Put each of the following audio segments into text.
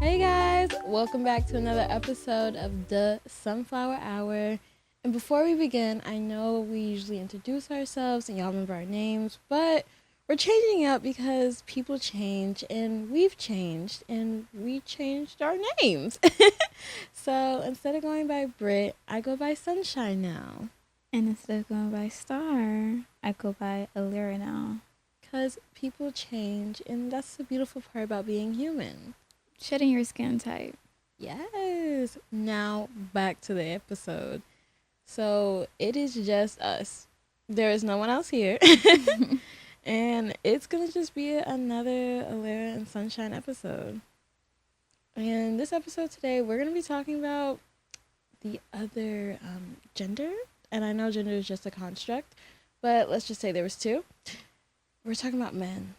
Hey guys, welcome back to another episode of the Sunflower Hour. And before we begin, I know we usually introduce ourselves and y'all remember our names, but we're changing up because people change and we've changed and we changed our names. So instead of going by Brit, I go by Sunshine now. And instead of going by Star, I go by Alerra now. Because people change, and that's the beautiful part about being human. Shedding your skin type. Yes. Now back to the episode. So it is just us. There is no one else here. And it's going to just be another Alerra and Sunshine episode. And this episode today, we're going to be talking about the other gender. And I know gender is just a construct, but let's just say there was two. We're talking about men.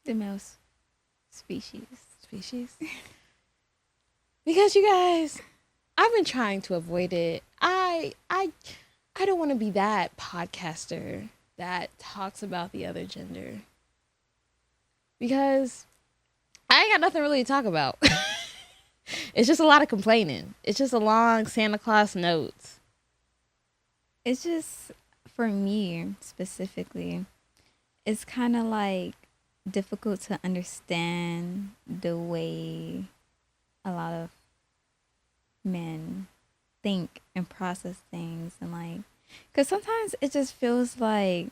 The mouse species. Because you guys, I've been trying to avoid it. I don't want to be that podcaster that talks about the other gender. Because I ain't got nothing really to talk about. It's just a lot of complaining. It's just a long Santa Claus notes. It's just, for me specifically, it's kind of like difficult to understand the way a lot of men think and process things, and like, because sometimes it just feels like,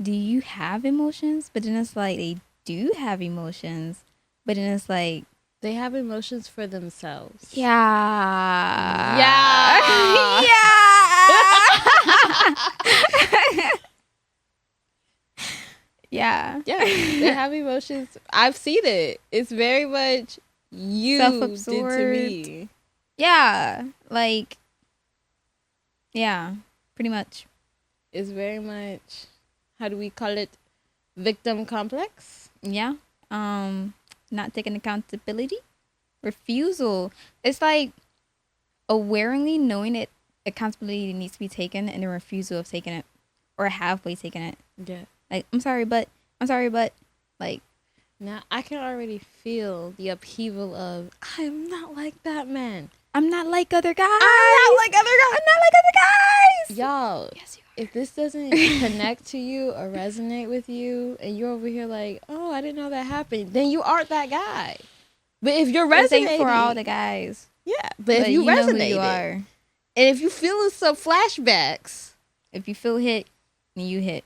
do you have emotions? But then it's like they do have emotions, but then it's like they have emotions for themselves. Yeah. Yeah. They have emotions. I've seen it. It's very much you did to me. Yeah. Like, yeah, pretty much. It's very much, how do we call it? Victim complex? Yeah. Not taking accountability. Refusal. It's like awareness knowing that accountability needs to be taken and the refusal of taking it or halfway taking it. Yeah. Like, I'm sorry, but like, now I can already feel the upheaval of, I'm not like that man. I'm not like other guys. Y'all, Yes, you are. if this doesn't connect to you or resonate with you and you're over here like, oh, I didn't know that happened, then you aren't that guy. But if you're resonating, for all the guys. Yeah, but if you resonate, know who you are. And if you feeling some flashbacks, if you feel hit, then you hit.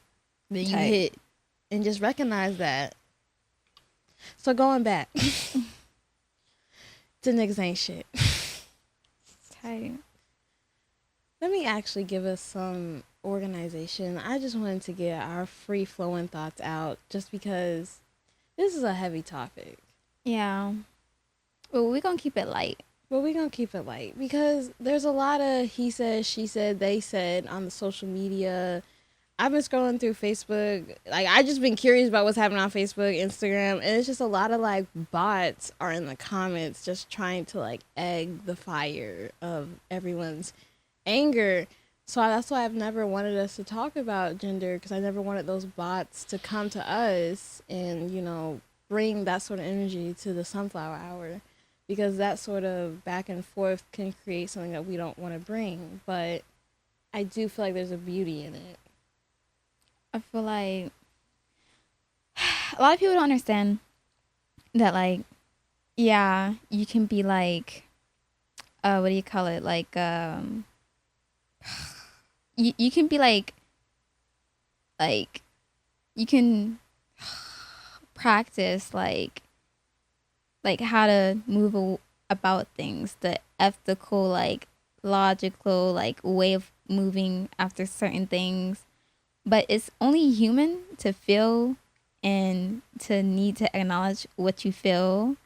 Then you hit. And just recognize that. So going back to niggas ain't shit. Tight. Let me actually give us some organization. I just wanted to get our free flowing thoughts out just because this is a heavy topic. Yeah. Well, we're going to keep it light. Because there's a lot of he said, she said, they said on the social media. I've been scrolling through Facebook. Like, I just been curious about what's happening on Facebook, Instagram, and it's just a lot of like bots are in the comments just trying to like egg the fire of everyone's anger. So that's why I've never wanted us to talk about gender, because I never wanted those bots to come to us and, you know, bring that sort of energy to the Sunflower Hour, because that sort of back and forth can create something that we don't want to bring. But I do feel like there's a beauty in it. I feel like a lot of people don't understand that, like, yeah, you can be like, what do you call it? Like, you can be like, you can practice, like how to move about things, the ethical, like, logical, like, way of moving after certain things. But it's only human to feel and to need to acknowledge what you feel.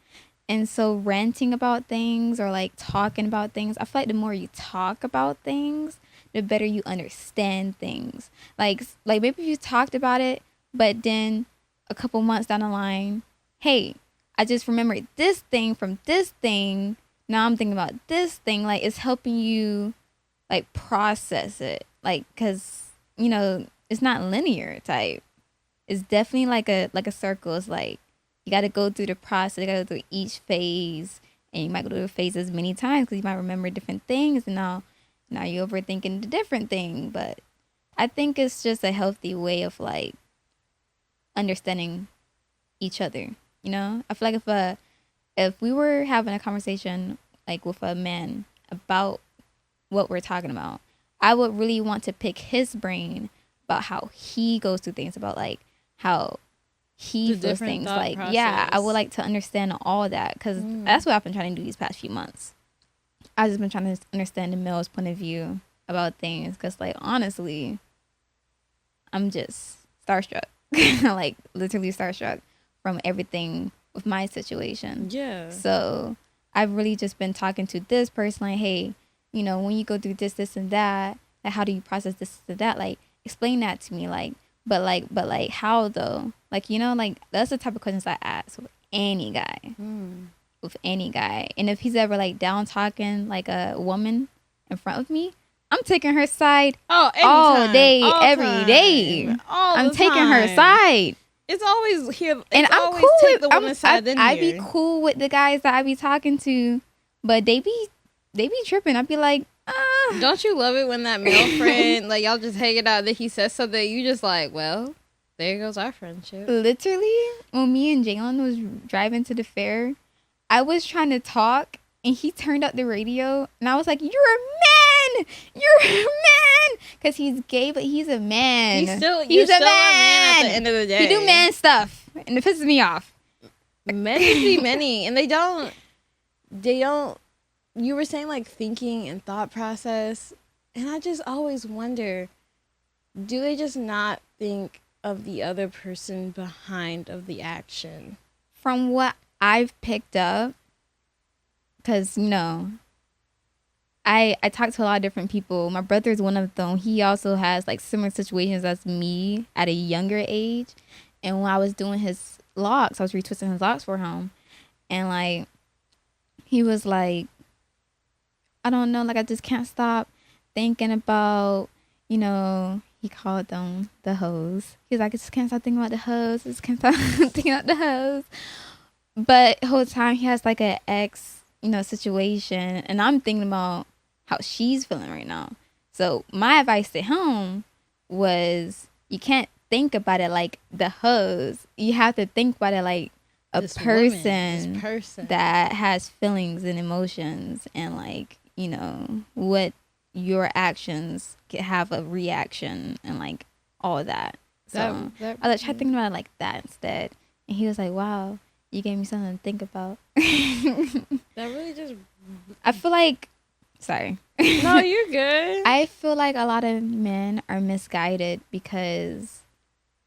And so ranting about things or like talking about things, I feel like the more you talk about things, the better you understand things. Like maybe if you talked about it, but then a couple months down the line, hey, I just remembered this thing from this thing. Now I'm thinking about this thing. Like, it's helping you like process it. Like, cause it's not linear type. It's definitely like a circle. It's like You got to go through the process. You got to go through each phase, and you might go through the phases many times because you might remember different things, and now you're overthinking the different thing. But I think it's just a healthy way of like understanding each other. You know, I feel like if we were having a conversation like with a man about what we're talking about, I would really want to pick his brain about how he goes through things, about like how he feels things. Like, yeah, I would like to understand all that because that's what I've been trying to do these past few months. I've just been trying to understand the male's point of view about things because, like, honestly, I'm just starstruck. Like, literally starstruck from everything with my situation. Yeah. So I've really just been talking to this person, like, hey, you know, when you go through this, and that, like, how do you process this and that? Like, explain that to me. Like, but how though? Like, you know, like, that's the type of questions I ask with any guy. With any guy. And if he's ever like down talking like a woman in front of me, I'm taking her side all day, every day. I'm taking her side. It's always here. And I'm always cool take with the woman's side. I be cool with the guys that I be talking to, but they be tripping. I be like, Don't you love it when that male friend, like, y'all just hanging out, that he says something, you just like, well, there goes our friendship. Literally, when me and Jalen was driving to the fair, I was trying to talk, and he turned up the radio, and I was like, "You're a man! You're a man!" Because he's gay, but he's a man. He's still a man at the end of the day. He do man stuff, and it pisses me off. Men be many, and they don't. You were saying, like, thinking and thought process, and I just always wonder, do they just not think of the other person behind of the action? From what I've picked up, because, you know, I talk to a lot of different people. My brother is one of them. He also has like similar situations as me at a younger age. And when I was doing his locks, I was retwisting his locks for him. And like, he was like, I don't know, like, I just can't stop thinking about, you know, he called them the hoes. He's like, I just can't stop thinking about the hoes. I just can't stop thinking about the hoes. But the whole time he has like an ex, you know, situation. And I'm thinking about how she's feeling right now. So my advice to him was, you can't think about it like the hoes. You have to think about it like a person that has feelings and emotions, and like, you know, what your actions can have a reaction and like all that. So I tried thinking about it like that instead. And he was like, wow, you gave me something to think about. That really just... I feel like... Sorry. No, you're good. I feel like a lot of men are misguided because,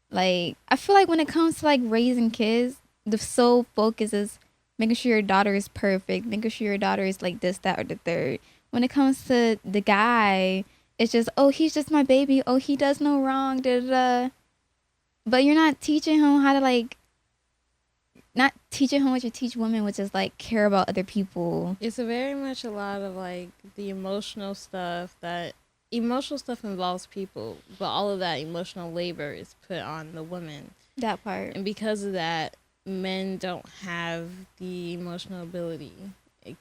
like, I feel like when it comes to like raising kids, the sole focus is making sure your daughter is perfect, making sure your daughter is like this, that, or the third. When it comes to the guy, it's just, oh, he's just my baby. Oh, he does no wrong. Da, da, da. But you're not teaching him how to like, not teaching him what you teach women, which is like care about other people. It's very much a lot of like the emotional stuff involves people, but all of that emotional labor is put on the woman. That part. And because of that, men don't have the emotional ability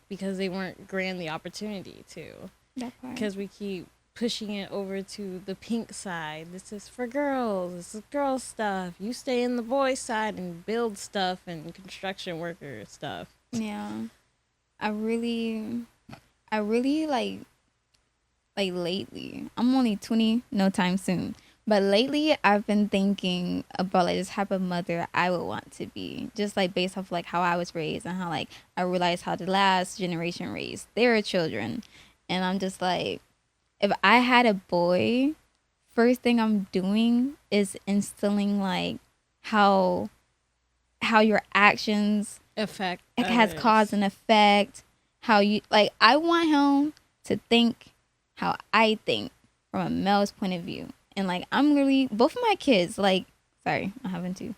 because they weren't granted the opportunity to. That part. Because we keep pushing it over to the pink side. This is for girls. This is girl stuff. You stay in the boy side and build stuff and construction worker stuff. Yeah. I really like lately, I'm only 20, no time soon. But lately, I've been thinking about like this type of mother I would want to be, just like based off like how I was raised and how like I realized how the last generation raised their children, and I'm just like, if I had a boy, first thing I'm doing is instilling like how your actions affect has cause and effect. How you like, I want him to think how I think from a male's point of view. And like, I'm really, both of my kids, like, sorry, I'm having two.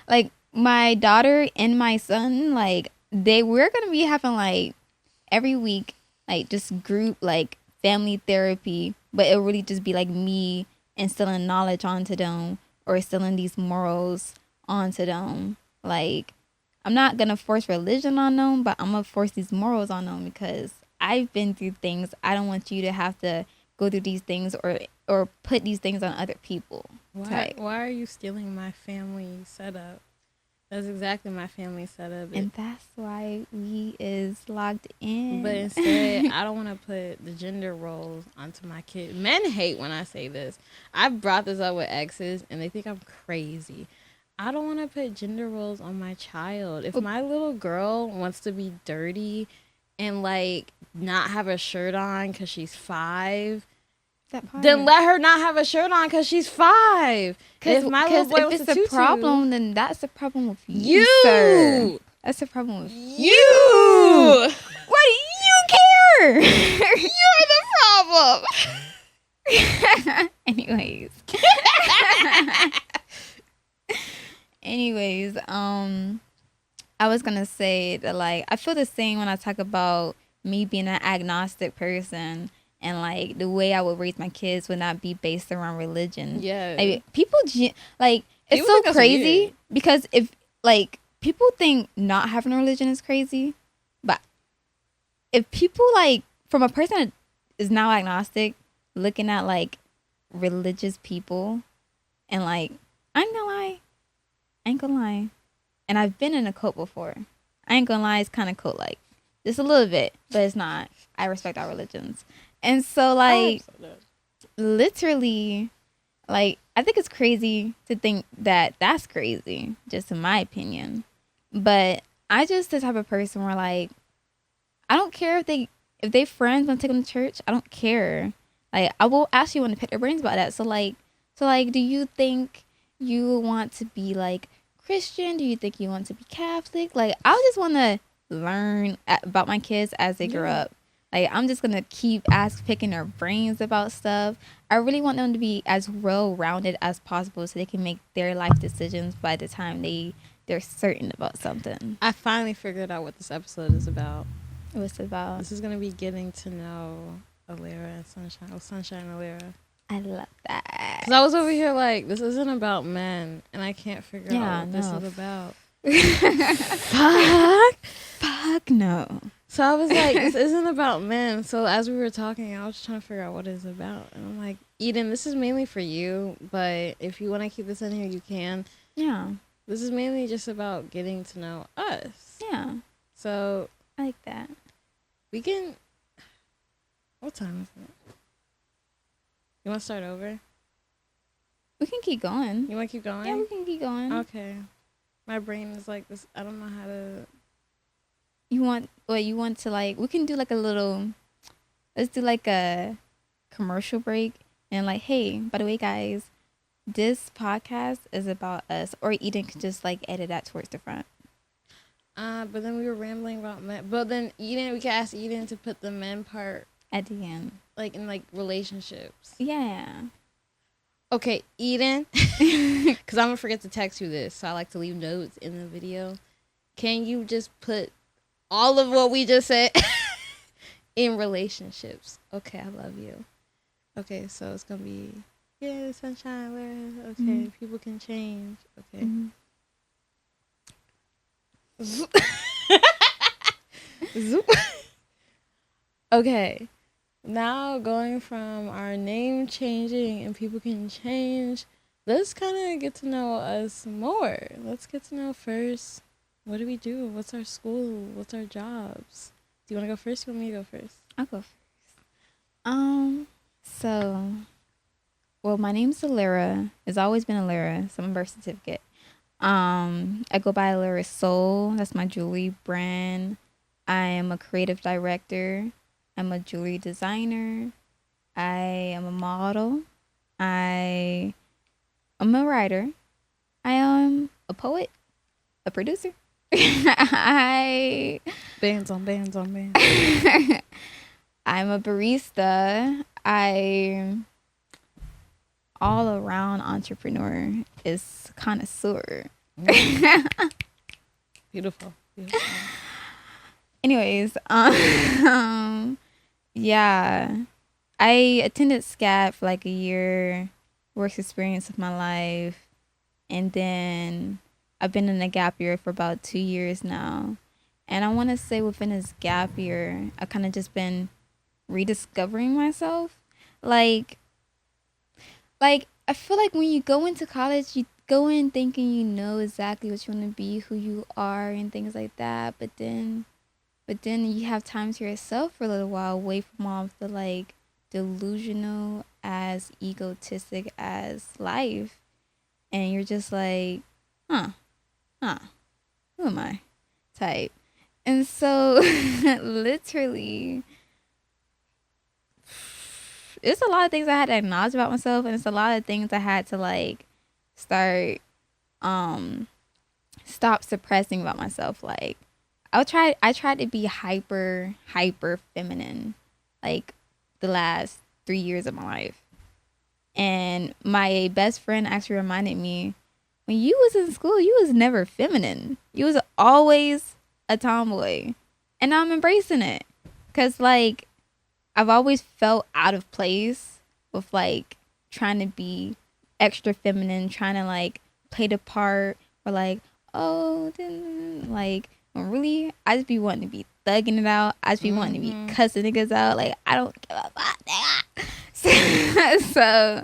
Like, my daughter and my son, like, we're going to be having like every week, like just group, like family therapy, but it'll really just be like me instilling knowledge onto them or instilling these morals onto them. Like, I'm not gonna force religion on them, but I'm gonna force these morals on them because I've been through things. I don't want you to have to go through these things or put these things on other people. Why are you stealing my family setup? That's exactly my family setup. And that's why we is logged in. But instead, I don't want to put the gender roles onto my kids. Men hate when I say this. I've brought this up with exes, and they think I'm crazy. I don't want to put gender roles on my child. If my little girl wants to be dirty and, like, not have a shirt on because she's 5... then let her not have a shirt on because she's 5. If my little boy wants if it's a problem, then that's a problem with you, you. sir. That's a problem with you. Why do you care? You're the problem. Anyways, I was gonna say that, like, I feel the same when I talk about me being an agnostic person. And, like, the way I would raise my kids would not be based around religion. Yeah. Like, it's so crazy because if, like, people think not having a religion is crazy. But if people, like, from a person that is now agnostic, looking at, like, religious people and, like, I ain't gonna lie. And I've been in a cult before. I ain't gonna lie, it's kind of cult-like. Just a little bit, but it's not. I respect our religions. And so, like, literally, like, I think it's crazy to think that that's crazy, just in my opinion. But I just the type of person where, like, I don't care if they friends want to take them to church. I don't care. Like, I will actually want to pick their brains about that. So, like, do you think you want to be, like, Christian? Do you think you want to be Catholic? Like, I just want to learn about my kids as they grow up. Like, I'm just going to keep picking their brains about stuff. I really want them to be as well-rounded as possible so they can make their life decisions by the time they're certain about something. I finally figured out what this episode is about. What's it about? This is going to be getting to know Alerra and Sunshine. Oh, Sunshine and Alerra. I love that. Because I was over here like, this isn't about men. And I can't figure out what this is about. Fuck no. So I was like, this isn't about men. So as we were talking, I was just trying to figure out what it's about. And I'm like, Eden, this is mainly for you. But if you want to keep this in here, you can. Yeah. This is mainly just about getting to know us. Yeah. So I like that. We can... What time is it? You want to start over? We can keep going. You want to keep going? Yeah, we can keep going. Okay. My brain is like this. I don't know how to... You want to, like, we can do like a little, let's do like a commercial break and, like, hey, by the way, guys, this podcast is about us, or Eden could just, like, edit that towards the front. But then we were rambling about men. But then Eden, we could ask Eden to put the men part at the end, like in like relationships. Yeah. Okay, Eden, because I'm gonna forget to text you this, so I like to leave notes in the video. Can you just put all of what we just said in relationships? Okay, I love you. Okay, so it's gonna be sunshine. Where okay, people can change. Okay. Zoop. Okay. Now going from our name changing and people can change, let's kind of get to know us more. Let's get to know first, what do we do? What's our school? What's our jobs? Do you want to go first? You want me to go first? I'll go first. Well, my name's Alerra. It's always been Alerra. It's on my birth certificate. I go by Alerra Soul. That's my jewelry brand. I am a creative director. I'm a jewelry designer. I am a model. I am a writer. I am a poet, a producer. Bands on bands on bands. I'm a barista. I'm all around entrepreneur. Is connoisseur. Beautiful. Anyways, yeah, I attended SCAT for like a year, work experience of my life, and then I've been in a gap year for about 2 years now. And I want to say within this gap year, I kind of just been rediscovering myself. Like, I feel like when you go into college, you go in thinking you know exactly what you want to be, who you are, and things like that. But then you have time to yourself for a little while, away from all the like delusional as egotistic as life, and you're just like, huh, who am I? Type. And so, literally, it's a lot of things I had to acknowledge about myself, and it's a lot of things I had to like start stop suppressing about myself. Like I tried to be hyper feminine like the last 3 years of my life. And my best friend actually reminded me, when you was in school, you was never feminine. You was always a tomboy. And I'm embracing it. Cause like I've always felt out of place with like trying to be extra feminine, trying to like play the part, or like, oh, then like really, I just be wanting to be thugging it out. I just be wanting to be cussing niggas out. Like, I don't give a fuck, nigga. So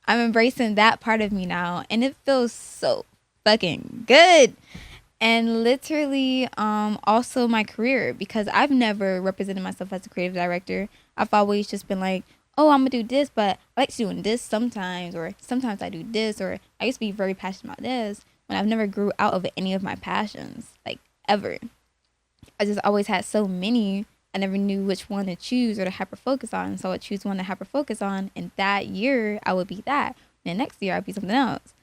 I'm embracing that part of me now, and it feels so fucking good. And literally, also my career, because I've never represented myself as a creative director. I've always just been like, oh, I'm gonna do this, but I like doing this sometimes, or sometimes I do this, or I used to be very passionate about this, when I've never grew out of any of my passions, like ever. I just always had so many, I never knew which one to choose or to hyper focus on. So I would choose one to hyper focus on, and that year I would be that. And the next year I'd be something else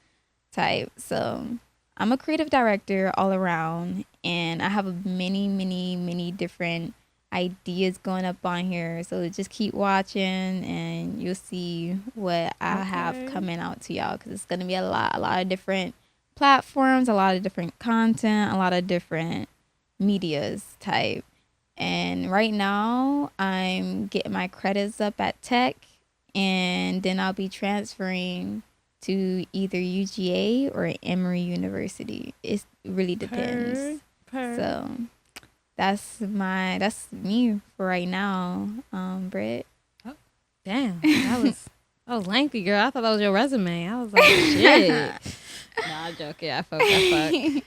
type. So I'm a creative director all around, and I have many different ideas going up on here. So just keep watching, and you'll see what I have coming out to y'all, because it's gonna be a lot of different platforms, a lot of different content, a lot of different medias type. And right now I'm getting my credits up at Tech, and then I'll be transferring to either UGA or Emory University. It really depends. So that's me for right now. Britt. Oh, damn. That was lengthy, girl. I thought that was your resume. I was like, shit. Nah, I'm joking. I fuck.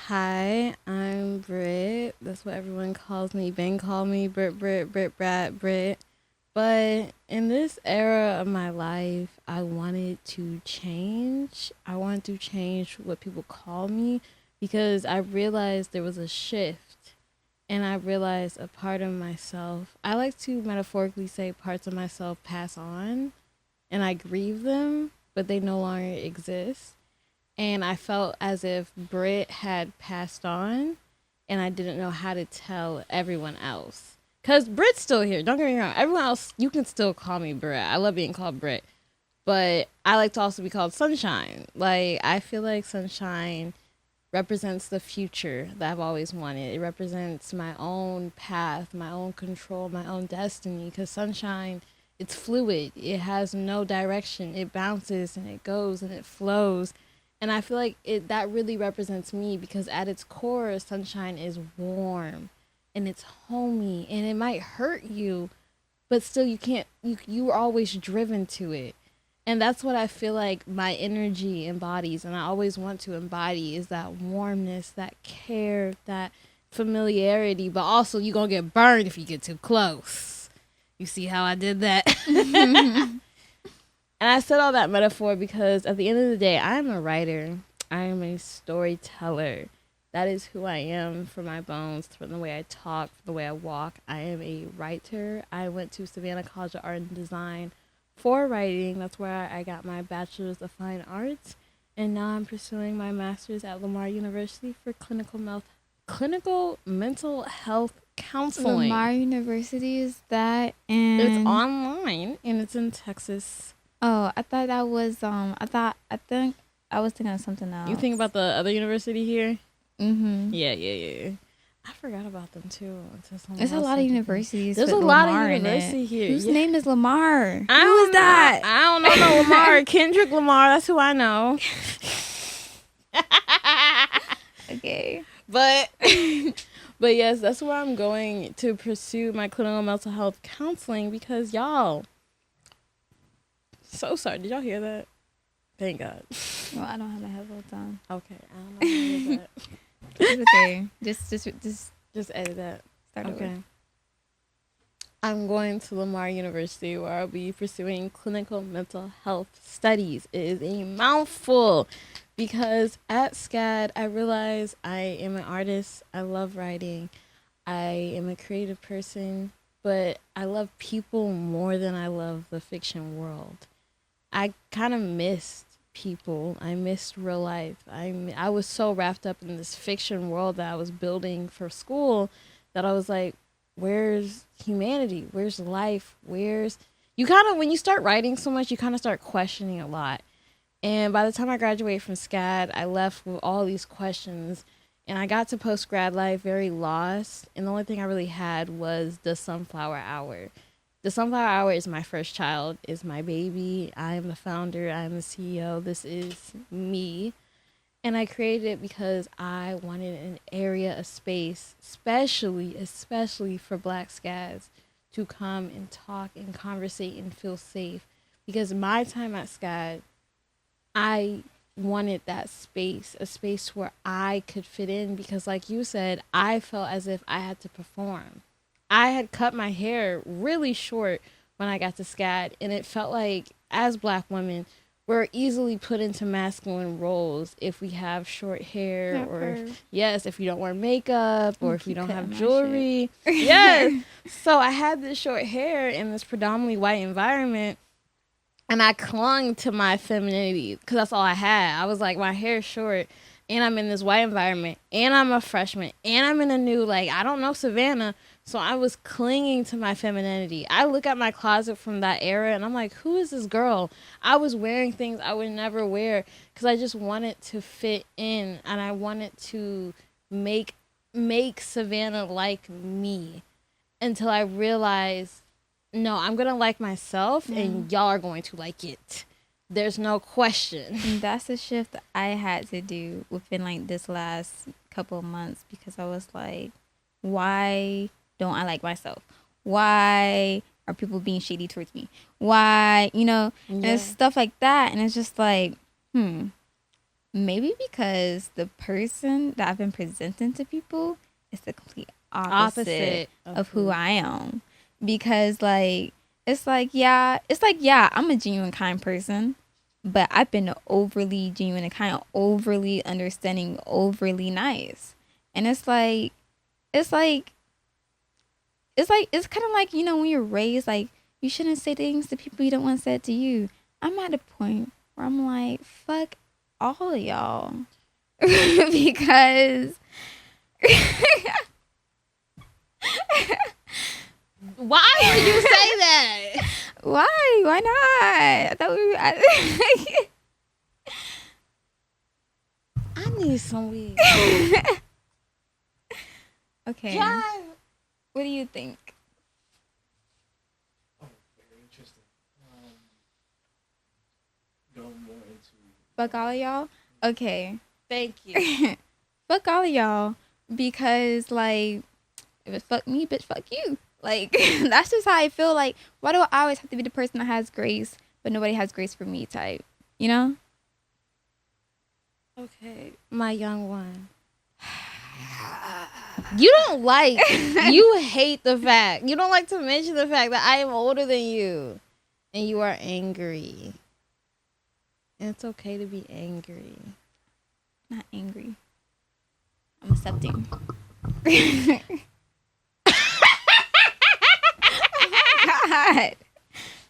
Hi, I'm Britt. That's what everyone calls me. Ben called me Britt, Britt. But in this era of my life, I wanted to change. I wanted to change what people call me, because I realized there was a shift. And I realized a part of myself, I like to metaphorically say parts of myself pass on, and I grieve them, but they no longer exist. And I felt as if Britt had passed on, and I didn't know how to tell everyone else. Because Britt's still here. Don't get me wrong. Everyone else, you can still call me Britt. I love being called Britt. But I like to also be called Sunshine. Like, I feel like Sunshine represents the future that I've always wanted. It represents my own path, my own control, my own destiny. Because Sunshine, it's fluid. It has no direction. It bounces and it goes and it flows. And I feel like that really represents me, because at its core, Sunshine is warm and it's homey, and it might hurt you, but still you are always driven to it. And that's what I feel like my energy embodies, and I always want to embody, is that warmness, that care, that familiarity, but also you're going to get burned if you get too close. You see how I did that? And I said all that metaphor because at the end of the day, I am a writer. I am a storyteller. That is who I am, from my bones, from the way I talk, from the way I walk. I am a writer. I went to Savannah College of Art and Design for writing. That's where I got my bachelor's of fine arts. And now I'm pursuing my master's at Lamar University for clinical mental health counseling. Lamar University, is that in? It's online, and it's in Texas. Oh, I thought that was I think I was thinking of something else. You think about the other university here? Mm-hmm. Yeah. I forgot about them too. There's a lot of universities. There's a lot of university here. Whose name is Lamar? Who is that? I don't know no Lamar. Kendrick Lamar. That's who I know. Okay. But but yes, that's where I'm going to pursue my clinical mental health counseling because y'all. So sorry. Did y'all hear that? Thank God. Well, I don't have my headphones on. Okay, I don't know how to do that. It's okay. Just Just edit that. start Okay. over. I'm going to Lamar University where I'll be pursuing clinical mental health studies. It is a mouthful because at SCAD, I realize I am an artist. I love writing. I am a creative person, but I love people more than I love the fiction world. I kind of missed people. I missed real life. I was so wrapped up in this fiction world that I was building for school that I was like, where's humanity? Where's life? Where's you kind of when you start writing so much, you kind of start questioning a lot. And by the time I graduated from SCAD, I left with all these questions. And I got to post grad life very lost. And the only thing I really had was the Sunflower Hour. The Sunflower Hour is my first child, is my baby. I am the founder, I am the CEO. This is me. And I created it because I wanted an area, a space, especially for Black scads to come and talk and conversate and feel safe. Because my time at SCAD, I wanted that space, a space where I could fit in because like you said, I felt as if I had to perform. I had cut my hair really short when I got to SCAD and it felt like as Black women, we're easily put into masculine roles if we have short hair yes, if you don't wear makeup or if you don't have jewelry. Yes. So I had this short hair in this predominantly white environment. And I clung to my femininity because that's all I had. I was like, my hair is short, and I'm in this white environment, and I'm a freshman, and I'm in a new, like, I don't know Savannah. So I was clinging to my femininity. I look at my closet from that era, and I'm like, who is this girl? I was wearing things I would never wear because I just wanted to fit in, and I wanted to make Savannah like me until I realized no, I'm going to like myself and y'all are going to like it. There's no question. And that's a shift I had to do within like this last couple of months because I was like, why don't I like myself? Why are people being shady towards me? Why, and it's stuff like that. And it's just like, maybe because the person that I've been presenting to people is the complete opposite of who I am. Because it's like yeah, I'm a genuine kind person, but I've been overly genuine and kind of overly understanding, overly nice. And it's kind of like, when you're raised, like, you shouldn't say things to people you don't want said to you. I'm at a point where I'm like, fuck all of y'all. Because why would you say that? Why not? I thought I need some weed. Okay. Jive. What do you think? Oh, very interesting. Going more into Fuck all of y'all? Okay. Thank you. Fuck all of y'all. Because, like, if it fuck me, bitch, fuck you. Like, that's just how I feel. Like, why do I always have to be the person that has grace, but nobody has grace for me type? You know? Okay, my young one. You hate the fact. You don't like to mention the fact that I am older than you. And you are angry. And it's okay to be angry. Not angry. I'm accepting. God.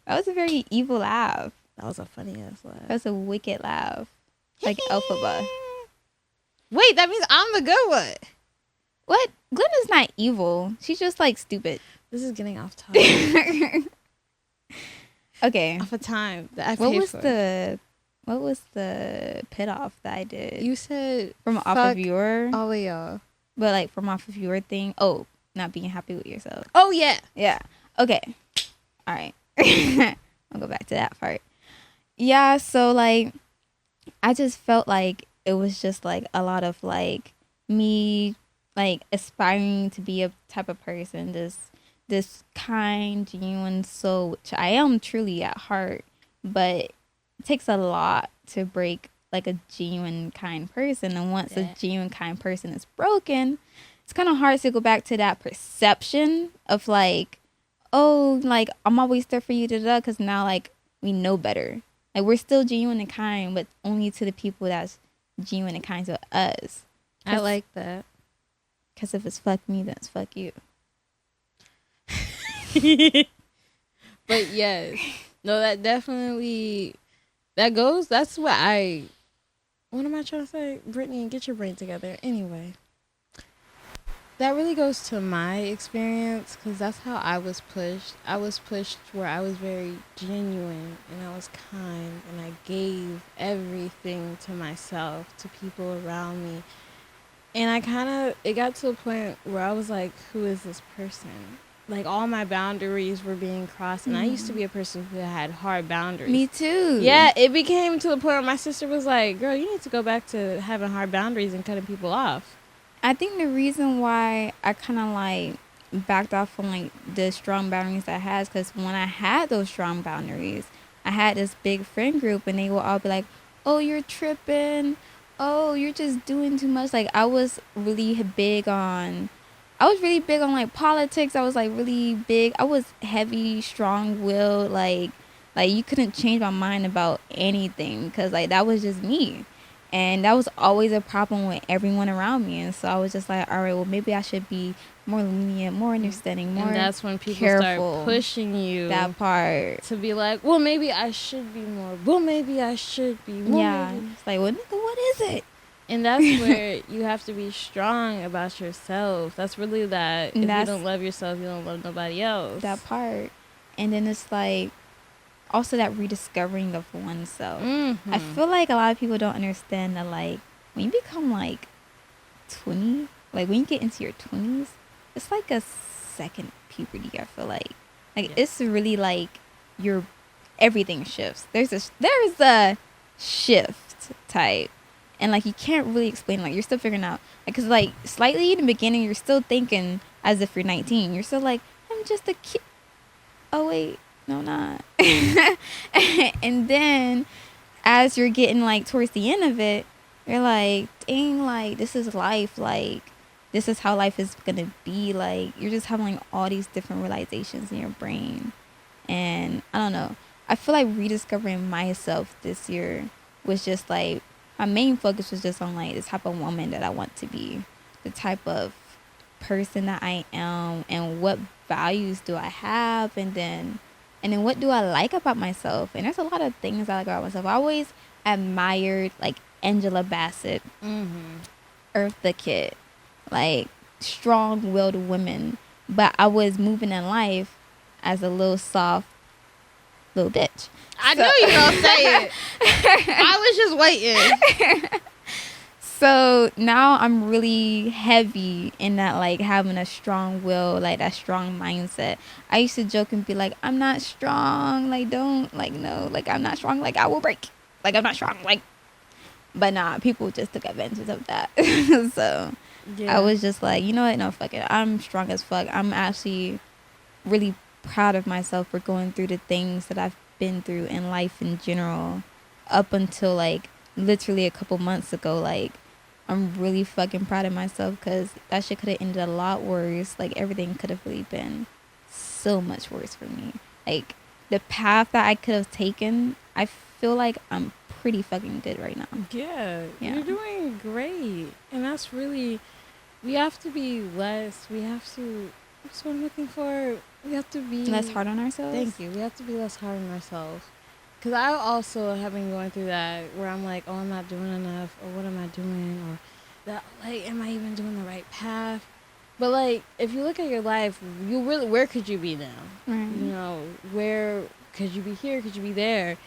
That was a very evil laugh. That was a funny ass laugh. That was a wicked laugh. Like Elphaba. Wait, that means I'm the good one. What? Glenda's not evil. She's just like stupid. This is getting off topic. Okay. Off of time that I What paid was for. what was the pit off that I did? You said from off of your all of y'all. But like from off of your thing. Oh, not being happy with yourself. Oh yeah. Yeah. Okay. All right. I'll go back to that part. Yeah, so like I just felt like it was just like a lot of like me like aspiring to be a type of person, this kind, genuine soul, which I am truly at heart, but it takes a lot to break like a genuine kind person. And once a genuine kind person is broken, it's kind of hard to go back to that perception of like, oh, like I'm always there for you, because now like we know better. Like we're still genuine and kind, but only to the people that's genuine and kind to us. I like that. Because if it's fuck me, then it's fuck you. But yes, no, that definitely that's what am I trying to say? Brittany, get your brain together. Anyway, that really goes to my experience, because that's how I was pushed. I was pushed where I was very genuine and I was kind and I gave everything to myself, to people around me. And it got to a point where I was like, who is this person? Like, all my boundaries were being crossed. And I used to be a person who had hard boundaries. Me too. Yeah, it became to the point where my sister was like, girl, you need to go back to having hard boundaries and cutting people off. I think the reason why I kind of like backed off from like the strong boundaries I had is because when I had those strong boundaries, I had this big friend group and they would all be like, oh, you're tripping. Oh, you're just doing too much. Like I was really big on like politics. I was like really big. I was heavy, strong-willed. Like you couldn't change my mind about anything because like that was just me. And that was always a problem with everyone around me. And so I was just like, all right, well, maybe I should be more lenient, more understanding, more And that's when people careful. start pushing you. That part. To be like, well, maybe I should be more. Well, maybe I should be. Well, yeah. maybe. It's like, well, nigga, what is it? And that's where you have to be strong about yourself. That's really that. If you don't love yourself, you don't love nobody else. That part. And then it's like, also that rediscovering of oneself. Mm-hmm. I feel like a lot of people don't understand that like when you become like 20, like when you get into your 20s, it's like a second puberty. I feel like it's really like your everything shifts. There's a shift type, and like you can't really explain. Like you're still figuring out. Because like slightly in the beginning, you're still thinking as if you're 19. You're still like, I'm just a kid. Oh wait. No, not. And then as you're getting like towards the end of it, you're like, dang, like this is life. Like this is how life is going to be. Like you're just having like all these different realizations in your brain. And I don't know. I feel like rediscovering myself this year was just like, my main focus was just on like the type of woman that I want to be, the type of person that I am, and what values do I have, and then what do I like about myself? And there's a lot of things I like about myself. I always admired like Angela Bassett, Eartha Kitt, like strong-willed women. But I was moving in life as a little soft little bitch. I knew you were gonna say it. I was just waiting. So now I'm really heavy in that, like having a strong will, like that strong mindset. I used to joke and be like, I'm not strong. Like, don't, like, no, like, I'm not strong. Like, I will break. Like, I'm not strong. Like, but nah, people just took advantage of that. So I was just like, you know what? No, fuck it. I'm strong as fuck. I'm actually really proud of myself for going through the things that I've been through in life in general up until like literally a couple months ago. Like, I'm really fucking proud of myself because that shit could have ended a lot worse. Like, everything could have really been so much worse for me. Like, the path that I could have taken, I feel like I'm pretty fucking good right now. Yeah, you're doing great. And that's really, we have to be less, that's what I'm looking for. We have to be less hard on ourselves? Thank you. We have to be less hard on ourselves. Because I also have been going through that where I'm like, oh, I'm not doing enough, or what am I doing, or that, like, am I even doing the right path? But, like, if you look at your life, you really, where could you be now? Right. You know, where could you be here? Could you be there?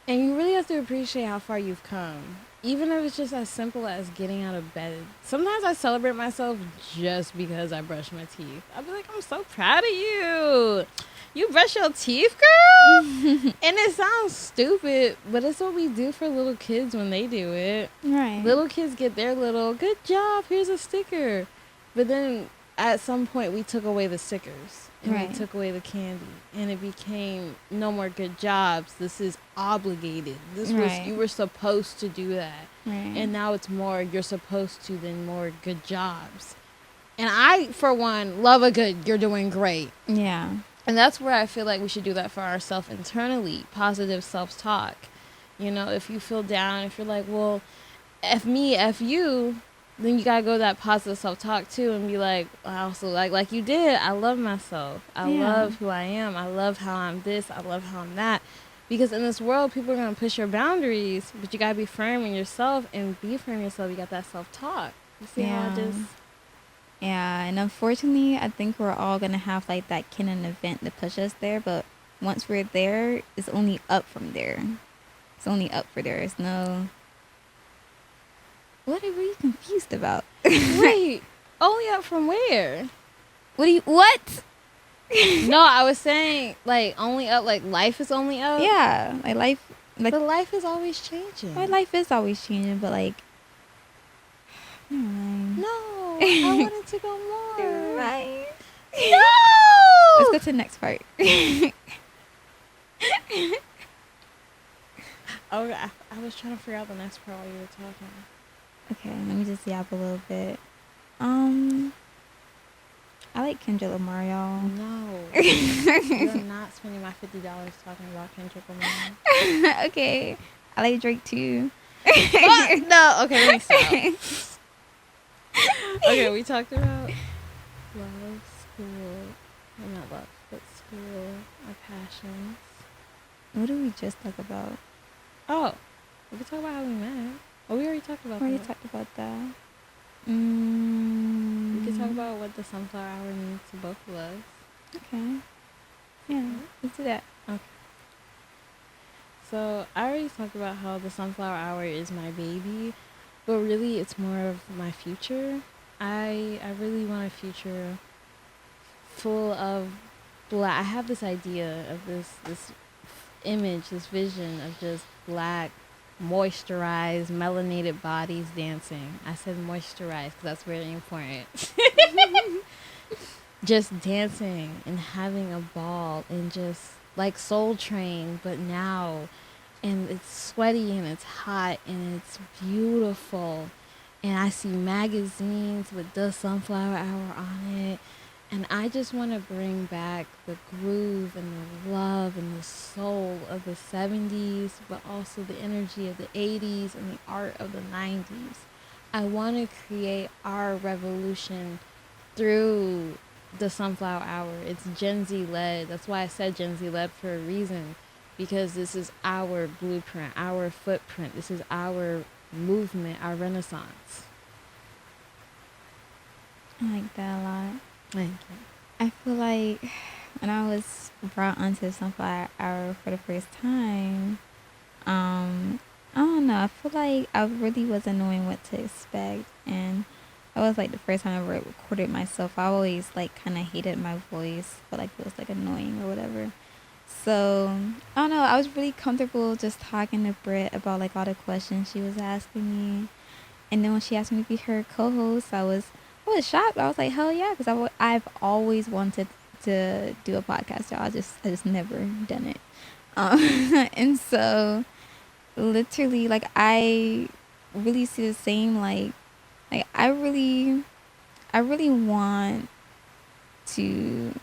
And you really have to appreciate how far you've come. Even if it's just as simple as getting out of bed. Sometimes I celebrate myself just because I brush my teeth. I'll be like, I'm so proud of you. You brush your teeth, girl? And it sounds stupid, but it's what we do for little kids when they do it. Right. Little kids get their little, good job, here's a sticker. But then at some point we took away the stickers. And Right. we took away the candy. And it became no more good jobs. This is obligated. This was, Right. you were supposed to do that. Right. And now it's more, you're supposed to than more good jobs. And I, for one, love a good, you're doing great. Yeah. And that's where I feel like we should do that for ourselves internally, positive self-talk. You know, if you feel down, if you're like, well, F me, F you, then you gotta go to that positive self-talk too and be like, I also like you did, I love myself. I love who I am. I love how I'm this. I love how I'm that. Because in this world, people are gonna push your boundaries, but you gotta be firm in yourself and be firm in yourself. You got that self-talk. You see how I just... Yeah, and unfortunately, I think we're all gonna have like that kind of event to push us there. But once we're there, it's only up from there. It's only up for there. It's no. What are you confused about? Wait, only up from where? What? No, I was saying like only up. Like life is only up. Yeah, like life. Like But life is always changing. my life is always changing, but like. No, I wanted to go more. Right. No. Let's go to the next part. Okay, I was trying to figure out the next part while you were talking. Okay, let me just yap a little bit. I like Kendrick Lamar, y'all. No, you're not spending my $50 talking about Kendrick Lamar. Okay, I like Drake too. What? No, okay, let me stop. Okay, we talked about love, school, well, not love, but school, our passions. What did we just talk about? Oh, we could talk about how we met. Oh, we already talked about We already that. talked about that. We could talk about what the sunflower hour means to both of us. Okay. Yeah, let's do that. Okay. So I already talked about how the sunflower hour is my baby, but really it's more of my future. I really want a future full of black. I have this idea of this image, this vision of just black, moisturized, melanated bodies dancing. I said moisturized because that's very important. Just dancing and having a ball and just like Soul Train, but now. And it's sweaty and it's hot and it's beautiful. And I see magazines with the sunflower hour on it. And I just want to bring back the groove and the love and the soul of the 70s, but also the energy of the 80s and the art of the 90s. I want to create our revolution through the sunflower hour. It's Gen Z led. That's why I said Gen Z led for a reason. Because this is our blueprint, our footprint. This is our movement, our renaissance. I like that a lot. Thank you. I feel like when I was brought onto the sunflower hour for the first time, I don't know. I feel like I really wasn't knowing what to expect, and that was like the first time I ever recorded myself. I always like kind of hated my voice, but like it was like annoying or whatever. So I don't know. I was really comfortable just talking to Britt about like all the questions she was asking me, and then when she asked me to be her co-host, I was shocked. I was like, hell yeah, because I've always wanted to do a podcast. Y'all, I just never done it. And so literally, like, I really see the same, like I really want to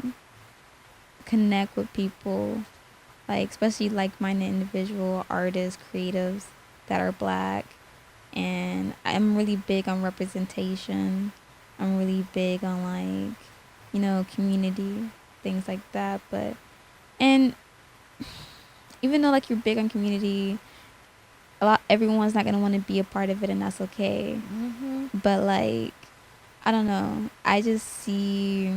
connect with people, like especially like-minded individual artists, creatives that are black. And I'm really big on representation. I'm really big on like, you know, community, things like that. But, and even though like you're big on community, everyone's not gonna want to be a part of it, and that's okay. Mm-hmm. But like, I don't know. I just see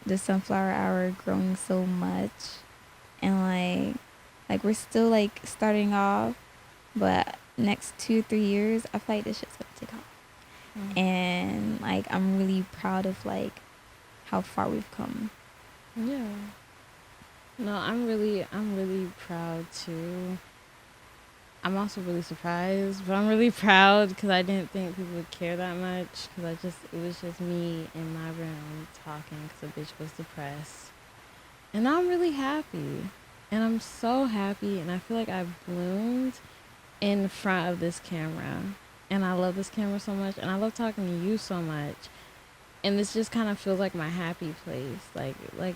the sunflower hour growing so much, and like we're still like starting off, but next 2-3 years, I feel like this shit's gonna take off. And like I'm really proud of like how far we've come. Yeah. No, I'm really proud too. I'm also really surprised, but I'm really proud because I didn't think people would care that much. Because it was just me in my room talking because the bitch was depressed, and now I'm really happy, and I'm so happy, and I feel like I've bloomed in front of this camera, and I love this camera so much, and I love talking to you so much, and this just kind of feels like my happy place. Like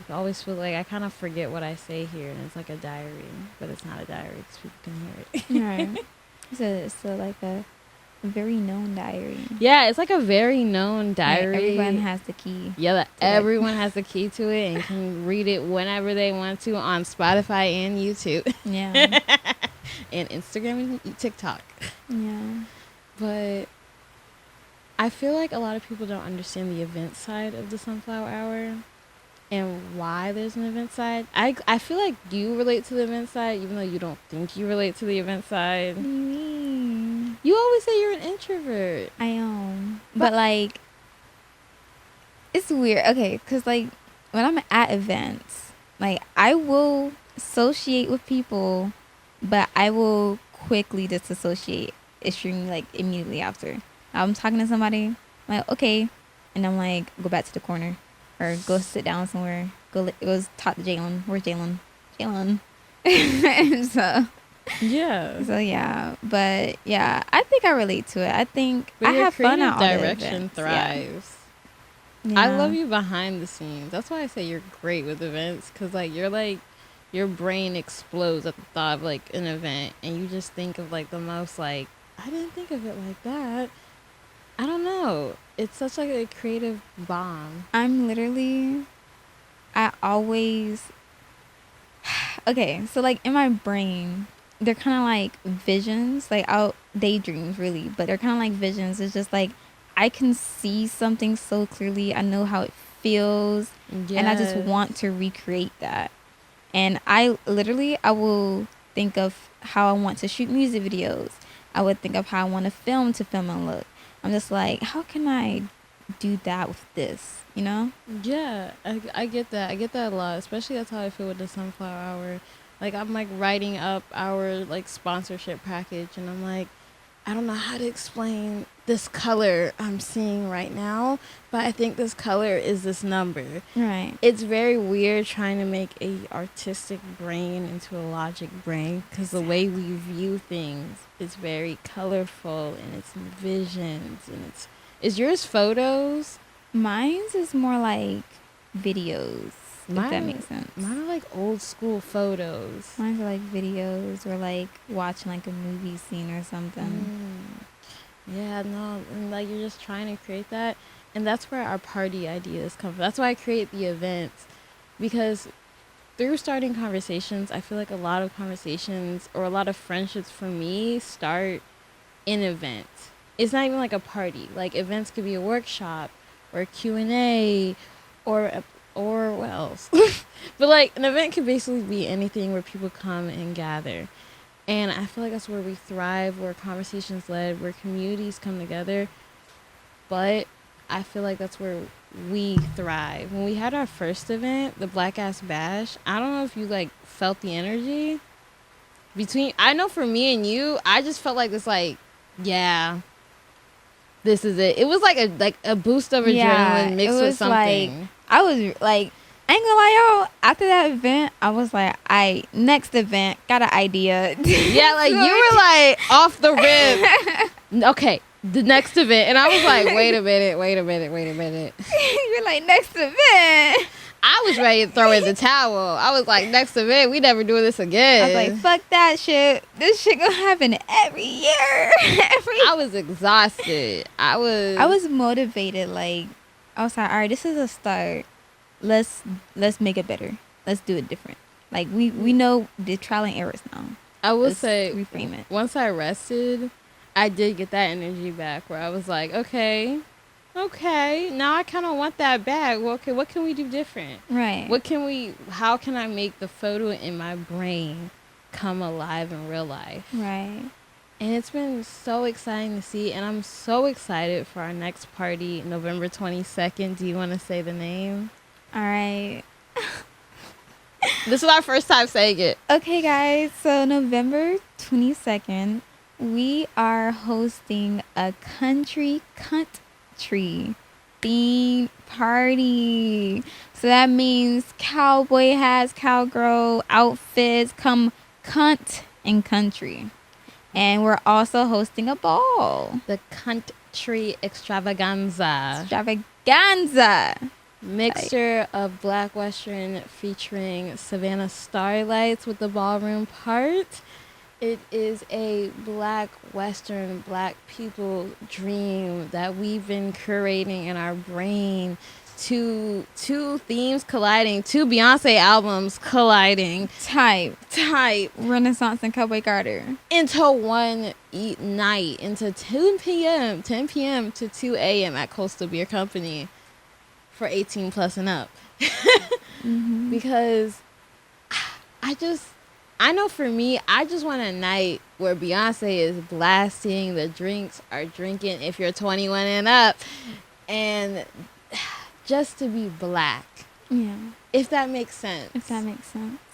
I always feel like I kind of forget what I say here, and it's like a diary, but it's not a diary because people can hear it. Right. So like a very known diary. Yeah, it's like a very known Like, diary. everyone has the key. Yeah, that to that. everyone has the key to it and can read it whenever they want to on Spotify and YouTube Yeah. and Instagram and TikTok. Yeah. But I feel like a lot of people don't understand the event side of the Sunflower Hour and why there's an event side. I feel like you relate to the event side, even though you don't think you relate to the event side. What do you mean? You always say you're an introvert. I am. But like, it's weird. Okay, because like, when I'm at events, like, I will associate with people, but I will quickly disassociate extremely, like, immediately after. I'm talking to somebody, I'm like, okay, and I'm like, go back to the corner, or go sit down somewhere, go talk to Jalen. Where's Jalen? Jalen. so Yeah. yeah, but yeah, I think I relate to it. I think But I your have fun at all the direction events. thrives. Yeah. I love you behind the scenes. That's why I say you're great with events, because like your brain explodes at the thought of like an event, and you just think of like the most like, I didn't think of it like that. I don't know. It's such like a creative bomb. I always okay, so like in my brain, they're kind of like visions, like out daydreams really, but they're kind of like visions. It's just like I can see something so clearly. I know how it feels, and I just want to recreate that. And I will think of how I want to shoot music videos. I would think of how I want to film and look. I'm just like, how can I do that with this, you know? Yeah, I get that. I get that a lot. Especially that's how I feel with the Sunflower Hour. Like I'm like writing up our like sponsorship package, and I'm like, I don't know how to explain this color I'm seeing right now, but I think this color is this number. Right. It's very weird trying to make a artistic brain into a logic brain, because the way we view things is very colorful, and it's visions, and it's is yours photos? Mine's is more like videos, if that makes sense. Mine are like old school photos. Mine's are like videos, or like watching like a movie scene or something. Yeah, no, and like you're just trying to create that, and that's where our party ideas come from. That's why I create the events, because through starting conversations, I feel like a lot of conversations or a lot of friendships for me start in events. It's not even like a party. Like events could be a workshop or a Q&A or what else? But like an event could basically be anything where people come and gather. And I feel like that's where we thrive, where conversations led, where communities come together. But I feel like that's where we thrive. When we had our first event, the Black Ass Bash, I don't know if you like felt the energy between, I know for me and you, I just felt like this, like, yeah, this is it. It was like a boost of adrenaline mixed with something. Like, I was like, I ain't gonna lie, y'all. After that event, I was like, next event, got an idea. Yeah, like you were like off the rip. Okay, the next event. And I was like, wait a minute. You're like, next event. I was ready to throw in the towel. I was like, next event, we never doing this again. I was like, fuck that shit. This shit gonna happen every year. I was exhausted. I was motivated. Like, I was like, all right, this is a start. Let's make it better. Let's do it different. Like, we know the trial and errors now. I will Let's say, reframe it. Once I rested, I did get that energy back where I was like, okay, now I kind of want that back. Well, okay, what can we do different? Right. How can I make the photo in my brain come alive in real life? Right. And it's been so exciting to see, and I'm so excited for our next party, November 22nd. Do you want to say the name? All right. This is our first time saying it. Okay, guys. So November 22nd, we are hosting a country theme party. So that means cowboy hats, cowgirl outfits, come cunt and country. And we're also hosting a ball. The country extravaganza. Extravaganza. Mixture of Black Western featuring Savannah Starlights with the ballroom part. It is a Black Western, Black people dream that we've been curating in our brain. Two themes colliding, two Beyonce albums colliding. Type. Renaissance and Cowboy Carter. Into one night, into 10 p.m. to 2 a.m. at Coastal Beer Company. For 18 plus and up. Mm-hmm. Because I know for me, I just want a night where Beyonce is blasting, the drinks are drinking if you're 21 and up, and just to be Black. Yeah. If that makes sense.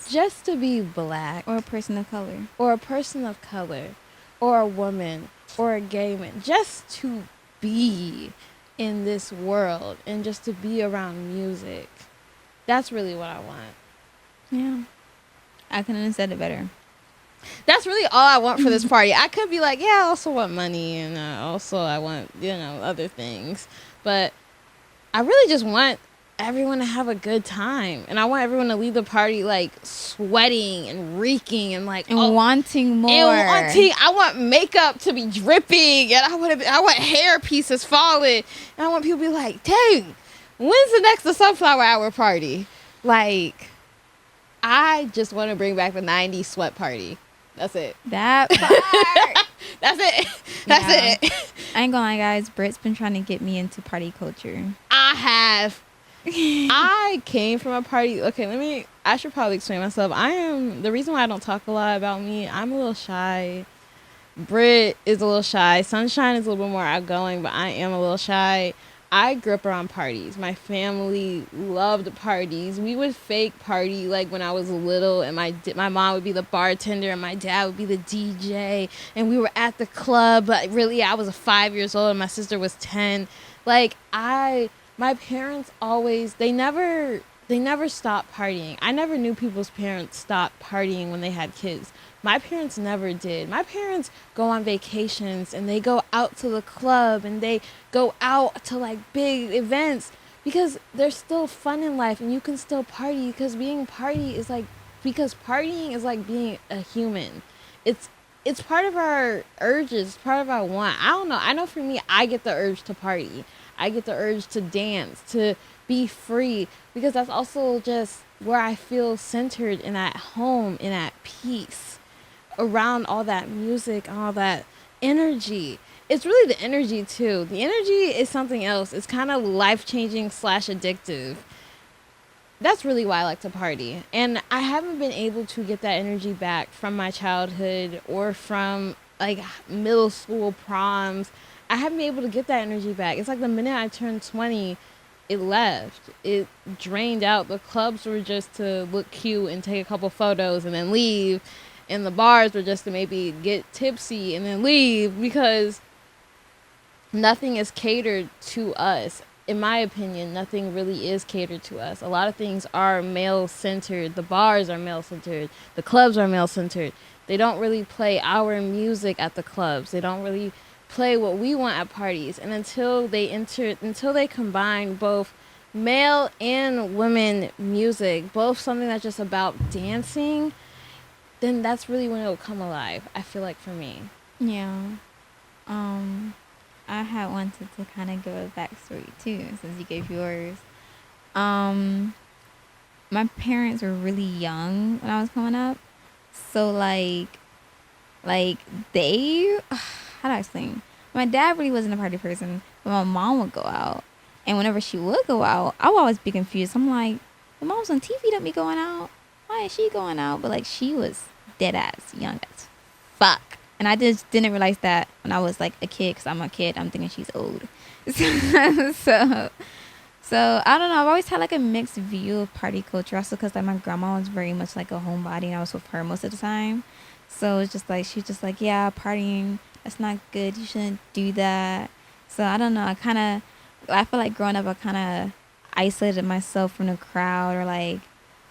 Just to be Black. Or a person of color. Or a person of color. Or a woman. Or a gay man. Just to be in this world and just to be around music. That's really what I want. Yeah. I couldn't have said it better. That's really all I want for this party. I could be like, yeah, I also want money and also I want, other things. But I really just want everyone to have a good time. And I want everyone to leave the party like sweating and reeking and like wanting more. I want makeup to be dripping and I want hair pieces falling. And I want people to be like, dang, when's the next Sunflower Hour party? Like, I just want to bring back the 90s sweat party. That's it. That part. That's it. That's it. I ain't gonna lie, guys. Britt's been trying to get me into party culture. I have. I came from a party. Okay, I should probably explain myself. The reason why I don't talk a lot about me, I'm a little shy. Britt is a little shy. Sunshine is a little bit more outgoing, but I am a little shy. I grew up around parties. My family loved parties. We would fake party like when I was little, and my mom would be the bartender and my dad would be the DJ, and we were at the club, but really I was 5 years old and my sister was 10. Like, my parents always, they never stopped partying. I never knew people's parents stopped partying when they had kids. My parents never did. My parents go on vacations and they go out to the club and they go out to like big events because there's still fun in life and you can still party because partying is like being a human. It's part of our urges, part of our want. I don't know. I know for me, I get the urge to party. I get the urge to dance, to be free, because that's also just where I feel centered and at home and at peace around all that music and all that energy. It's really the energy too. The energy is something else. It's kind of life-changing / addictive. That's really why I like to party. And I haven't been able to get that energy back from my childhood or from like middle school proms. I haven't been able to get that energy back. It's like the minute I turned 20, it left. It drained out. The clubs were just to look cute and take a couple photos and then leave. And the bars were just to maybe get tipsy and then leave, because nothing is catered to us. In my opinion, nothing really is catered to us. A lot of things are male-centered. The bars are male-centered. The clubs are male-centered. They don't really play our music at the clubs. They don't really play what we want at parties. And until they combine both male and women music, both something that's just about dancing, then that's really when it'll come alive, I feel like, for me. Yeah. I had wanted to kind of give a backstory too, since you gave yours. My parents were really young when I was coming up, so like they, how do I explain? My dad really wasn't a party person, but my mom would go out, and whenever she would go out, I would always be confused. I'm like, the mom's on TV, don't be going out. Why is she going out? But like, she was dead ass young as fuck. And I just didn't realize that when I was like a kid, because I'm a kid. I'm thinking she's old. So I don't know. I've always had like a mixed view of party culture, also because like my grandma was very much like a homebody, and I was with her most of the time. So it's just like she's just like, yeah, partying, that's not good. You shouldn't do that. So I don't know. I feel like growing up, I kind of isolated myself from the crowd, or like,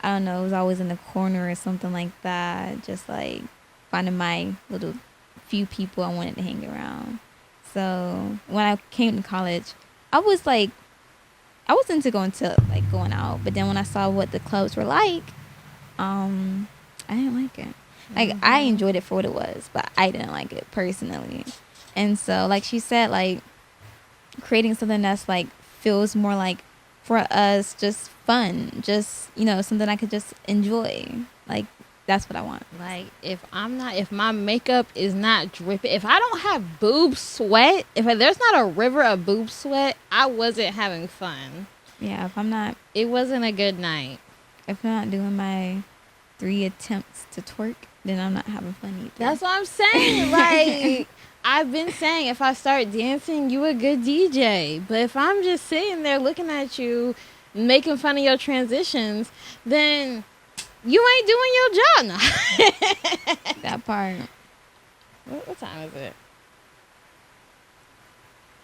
I don't know, it was always in the corner or something like that. Just like finding my little few people I wanted to hang around. So when I came to college, I was like, I was into going out, but then when I saw what the clubs were like, I didn't like it. Like I enjoyed it for what it was, but I didn't like it personally. And so, like she said, like creating something that's like feels more like for us just fun, just something I could just enjoy. Like that's what I want. Like if my makeup is not dripping, if I don't have boob sweat, if there's not a river of boob sweat, I wasn't having fun. Yeah, It wasn't a good night. if I'm not doing my 3 attempts to twerk, then I'm not having fun either. That's what I'm saying. Like I've been saying, if I start dancing, you a good DJ. But if I'm just sitting there looking at you, making fun of your transitions, then you ain't doing your job now. That part. What time is it?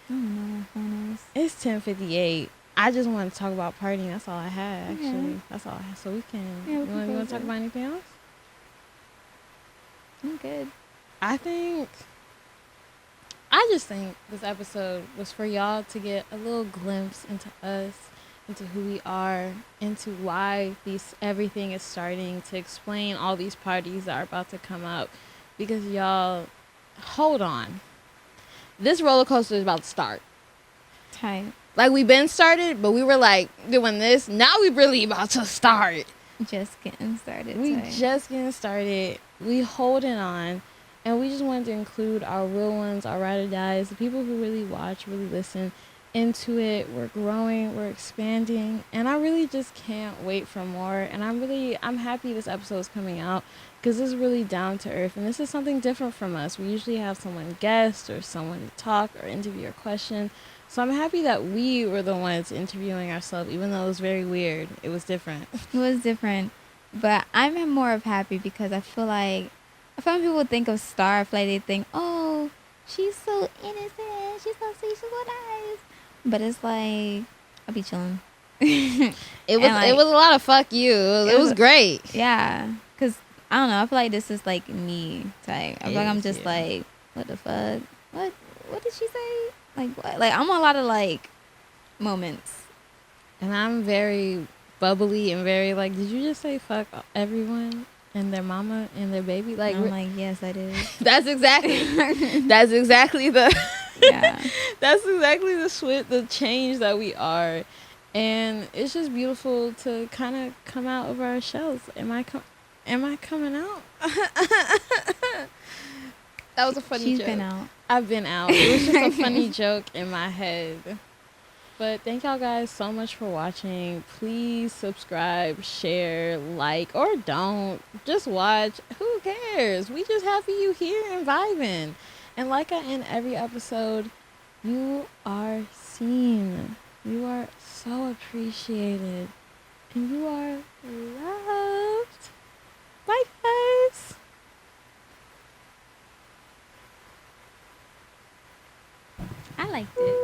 I don't know what phone is. It's 10:58. I just want to talk about partying. That's all I had, actually. Okay. That's all I had. So we can. Yeah, we you can want to close talk it. about anything else? I'm good. I just think this episode was for y'all to get a little glimpse into us, into who we are, into why everything is starting, to explain all these parties that are about to come up. Because y'all, hold on. This roller coaster is about to start. Tight. Like we've been started, but we were like doing this. Now we really about to start. Just getting started. We tight. just getting started. We holding on. And we just wanted to include our real ones, our ride or dies, the people who really watch, really listen into it. We're growing, we're expanding, and I really just can't wait for more. And I'm happy this episode is coming out because this is really down to earth, and this is something different from us. We usually have someone guest or someone to talk or interview or question. So I'm happy that we were the ones interviewing ourselves, even though it was very weird. It was different. It was different, but I'm more of happy because I feel like when people think of Star, I feel like they think, oh, she's so innocent, she's so sweet, she's so nice. But it's like, I'll be chilling. It was a lot of fuck you. It was great. Yeah, because I don't know, I feel like this is like me type. I feel like I'm just yeah. like, what the fuck? What did she say? Like what? Like I'm on a lot of like moments. And I'm very bubbly and very like, did you just say fuck everyone and their mama and their baby? Like, And I'm like, yes, I did. that's exactly the Yeah. that's exactly the change that we are. And it's just beautiful to kind of come out of our shells. Am I coming out? That was a funny She's joke. been out. I've been out. It was just a funny joke in my head. But thank y'all guys so much for watching. Please subscribe, share, like, or don't. Just watch. Who cares? We just happy you here and vibing. And like I end every episode, you are seen. You are so appreciated. And you are loved. Bye, guys. I liked it.